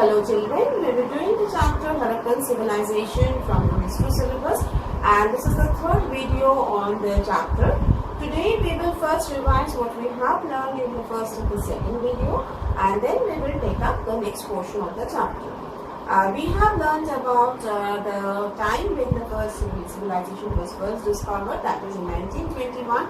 Hello children, we will be doing the chapter Harappan Civilization from the history syllabus, and this is the third video on the chapter. Today we will first revise what we have learned in the first and the second video, and then we will take up the next portion of the chapter. We have learned about the time when the first civilization was first discovered, that is in 1921,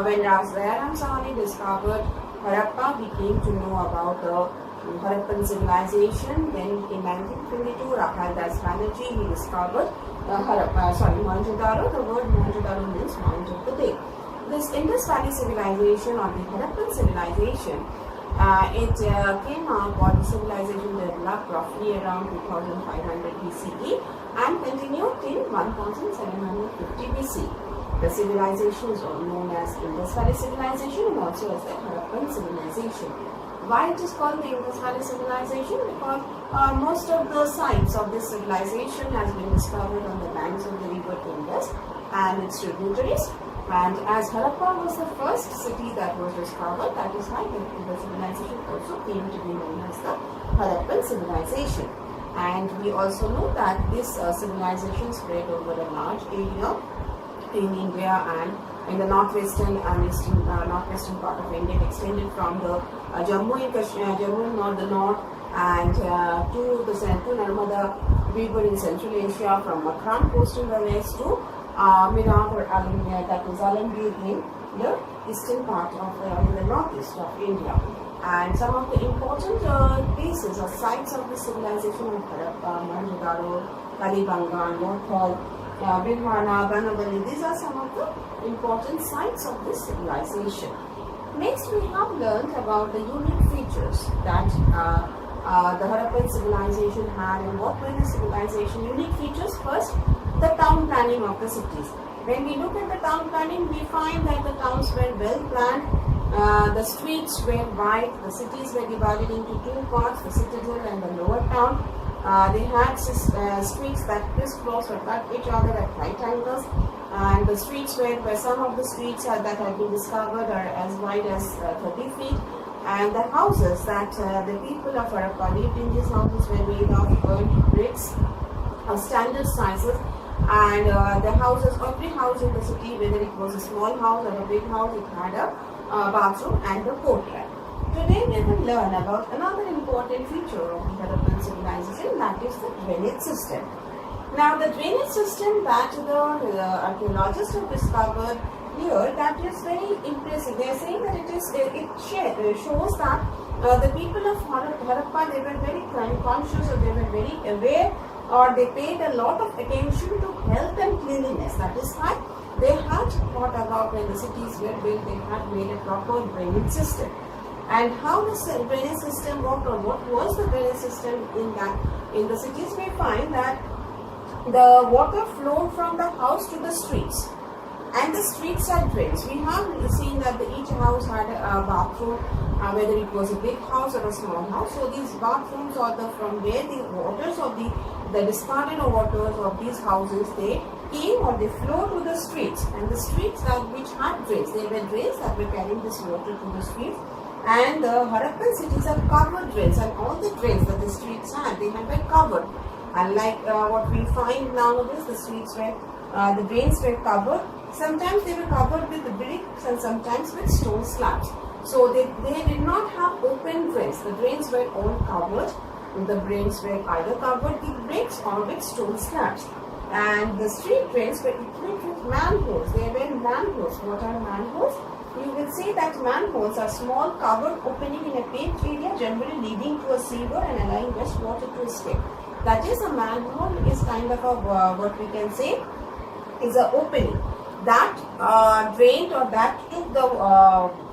when Rajaram Sahani discovered Harappa. We came to know about the Harappan civilization. Then in 1922, Rakhal Das Banerjee, he discovered Mohenjo-daro. The word Mohenjo-daro means Mount of the Day. This Indus Valley civilization or the Harappan civilization, it came out, or the civilization developed roughly around 2500 BCE and continued till 1750 BC. The civilization is known as Indus Valley civilization and also as the Harappan civilization. Why it is called the Indus Valley civilization? Because most of the sites of this civilization has been discovered on the banks of the river Indus and its tributaries. And as Harappa was the first city that was discovered, that is why the civilization also came to be known as the Harappan civilization. And we also know that this civilization spread over a large area in India and in the northwestern and eastern northwestern part of India. It extended from the Jammu and Kashmir, Jammu in the north, and to the central Narmada river in Central Asia, from Makran coast in the west to Miran or Alamir, that is Alamgir in the eastern part of in the northeast of India. And some of the important places or sites of the civilization of Harappa, Mohenjo-daro, Kalibangan, Northal, Bhilwara, Ganavali, these are some of the important sites of this civilization. Next, we have learned about the unique features that the Harappan civilization had, and what were the civilization unique features. First, the town planning of the cities. When we look at the town planning, we find that the towns were well planned, the streets were wide, the cities were divided into two parts, the citadel and the lower town. They had streets that crisscross or cut each other at right angles, and the streets where some of the streets that have been discovered are as wide as 30 feet. And the houses that the people of Harappa lived in, these houses were made of burnt bricks of standard sizes. And the houses, every house in the city, whether it was a small house or a big house, it had a bathroom and a courtyard. Today we will learn about another important feature of the Harappan civilization, that is the drainage system. Now the drainage system that the archaeologists have discovered here, that is very impressive. They are saying that it shows that the people of Harappa, they were very crime conscious, or they were very aware, or they paid a lot of attention to health and cleanliness. That is why they had thought about, when the cities were built, they had made a proper drainage system. And how the drainage system worked, or what was the drainage system in the cities, we find that the water flowed from the house to the streets, and the streets had drains. We have seen that each house had a bathroom, whether it was a big house or a small house. So these bathrooms, or from where the waters of the discarded waters of these houses, they came or they flowed to the streets, and the streets which had drains, they were drains that were carrying this water to the streets. And the Harappan cities are covered drains, and all the drains that the streets had, they had been covered. Unlike what we find nowadays, the drains were covered. Sometimes they were covered with bricks and sometimes with stone slabs. So they did not have open drains. The drains were all covered. The drains were either covered with bricks or with stone slabs. And the street drains were equipped with manholes. They were manholes. What are manholes? You will see that manholes are small covered opening in a paved area, generally leading to a sewer and allowing west water to escape. That is, a manhole is kind of what we can say is an opening that drained, or that took the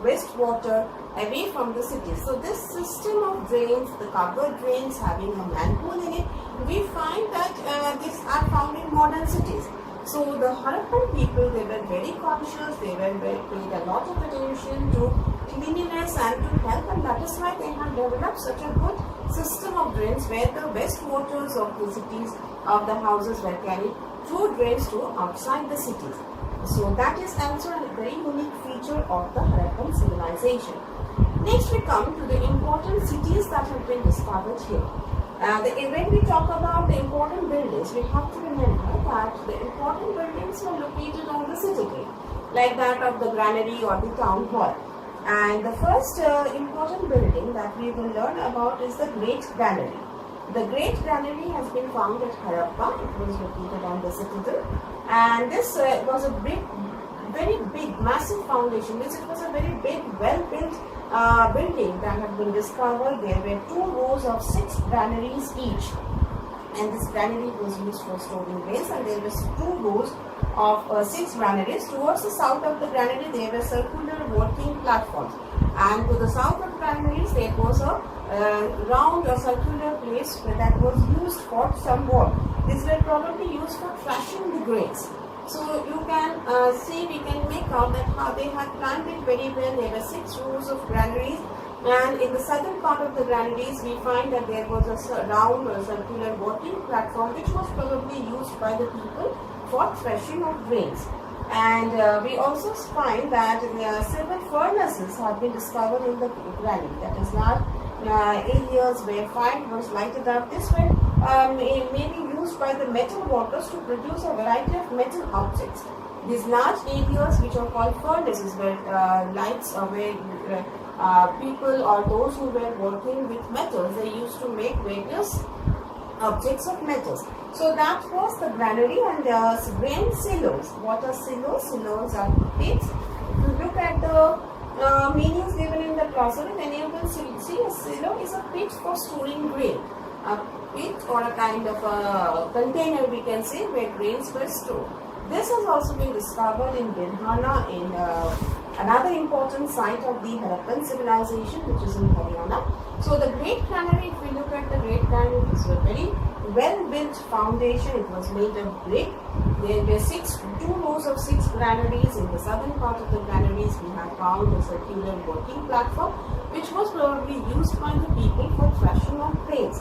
wastewater away from the city. So this system of drains, the covered drains having a manhole in it, we find that these are found in modern cities. So the Harappan people, they were very conscious, they paid a lot of attention to cleanliness and to health, and that is why they have developed such a good system of drains, where the wastewaters of the cities, of the houses, were carried through drains to outside the cities. So that is also a very unique feature of the Harappan civilization. Next we come to the important cities that have been discovered here. When we talk about the important buildings, we have to remember that the important buildings were located on the citadel, like that of the granary or the town hall. And the first important building that we will learn about is the Great Granary. The Great Granary has been found at Harappa. It was located on the citadel, and this was a very big, massive foundation. It was a very big, well-built building that had been discovered. There were 2 rows of 6 granaries each, and this granary was used for storing grains. And there were 2 rows of 6 granaries. Towards the south of the granary, there were circular working platforms, and to the south of the granaries, there was a round or circular place that was used for some work. These were probably used for thrashing the grains. So you can see, we can make out that how they had planned it very well. There were 6 rows of granaries, and in the southern part of the granaries, we find that there was a round or circular working platform, which was probably used by the people for threshing of grains. And we also find that several furnaces have been discovered in the granary. That is large areas where fire was lighted up. This were may be used by the metal workers to produce a variety of metal objects. These large areas, which are called furnaces, where lights where people or those who were working with metals, they used to make various objects of metals. So that was the granary. And grain silos. What are silos? Silos are pits. If you look at the meanings given in the glossary, then you will see a silo is a pit for storing grain. A pit or a kind of a container, we can say, where grains were stored. This has also been discovered in Birhana, in another important site of the Harappan civilization, which is in Haryana. So the Great Granary, if we look at the Great Granary, it is a very well-built foundation. It was made of brick. There were 2 rows of 6 granaries. In the southern part of the granaries, we have found a circular working platform, which was probably used by the people for thrashing of grains.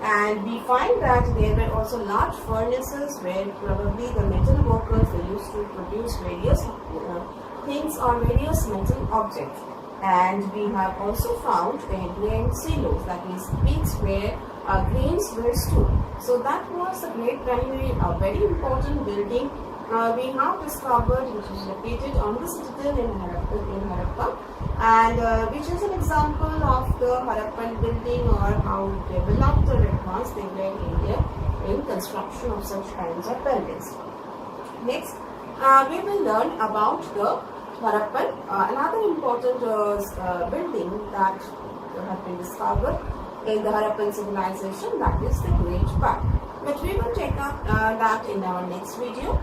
And we find that there were also large furnaces where probably the metal workers, they used to produce various things or various metal objects. And we have also found grain silos, that is pits where grains were stored. So that was the Great Granary, a very important building we have discovered, which is located on the citadel in Harappa, and which is an example of the Harappan building, or how developed or advanced they were in construction of such kinds of buildings. Next, we will learn about the Harappan, another important building that has been discovered in the Harappan civilization, that is the Great Park. But we will take up that in our next video.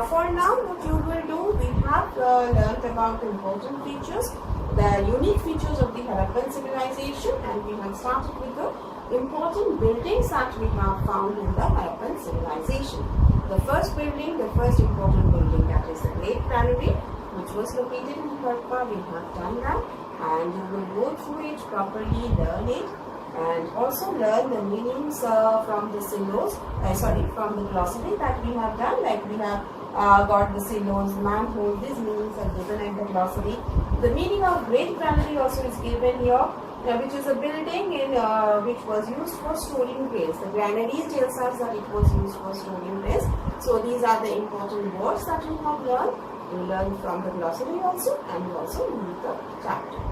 For now, what you will do, we have learned about important features, the unique features of the Harappan civilization, and we have started with the important buildings that we have found in the Harappan civilization. The first building, the first important building, that is the Great Granary, which was located in Harappa. We have done that, and we will go through it properly, learn it, and also learn the meanings from the silos, from the glossary that we have done. Like we have got the silos, manhole, these meanings are given in the glossary. The meaning of Great Granary also is given here, which is a building in which was used for storing grains. The granary tells us that it was used for storing grains. So these are the important words that we have learned. We learn from the glossary also, and we also read the chapter.